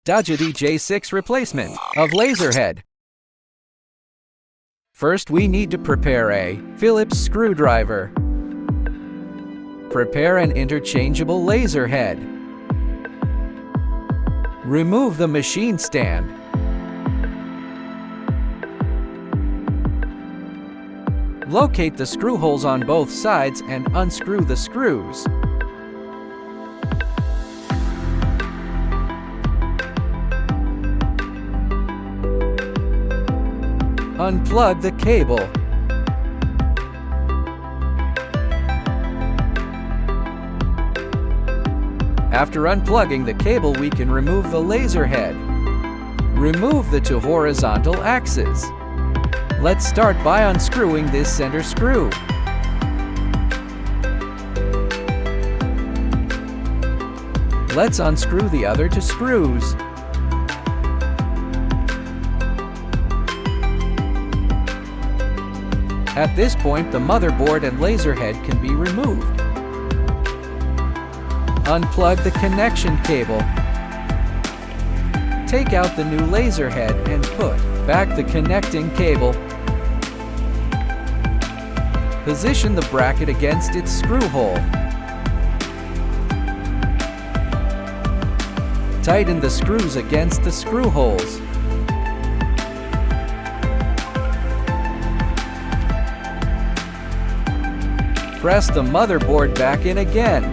DAJA DJ6 replacement of laser head. First, we need to prepare a Phillips screwdriver. Prepare an interchangeable laser head. Remove the machine stand. Locate the screw holes on both sides and unscrew the screws. Unplug the cable. After unplugging the cable, we can remove the laser head. Remove the two horizontal axes. Let's start by unscrewing this center screw. Let's unscrew the other two screws. At this point, the motherboard and laser head can be removed. Unplug the connection cable. Take out the new laser head and put back the connecting cable. Position the bracket against its screw hole. Tighten the screws against the screw holes. Press the motherboard back in again.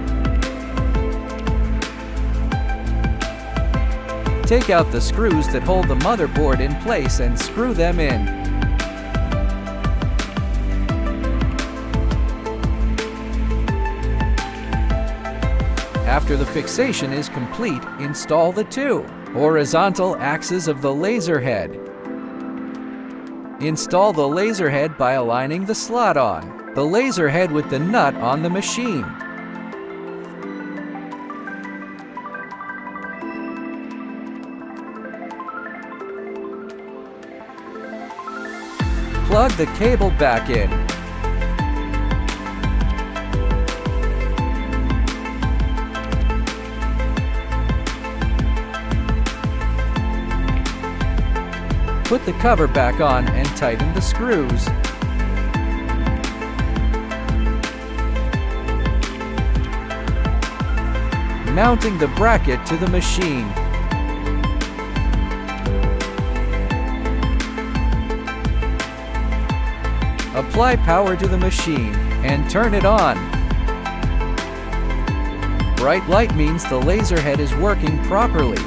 Take out the screws that hold the motherboard in place and screw them in. After the fixation is complete, install the two horizontal axes of the laser head. Install the laser head by aligning the slot on the laser head with the nut on the machine. Plug the cable back in. Put the cover back on and tighten the screws. Mounting the bracket to the machine. Apply power to the machine and turn it on. Bright light means the laser head is working properly.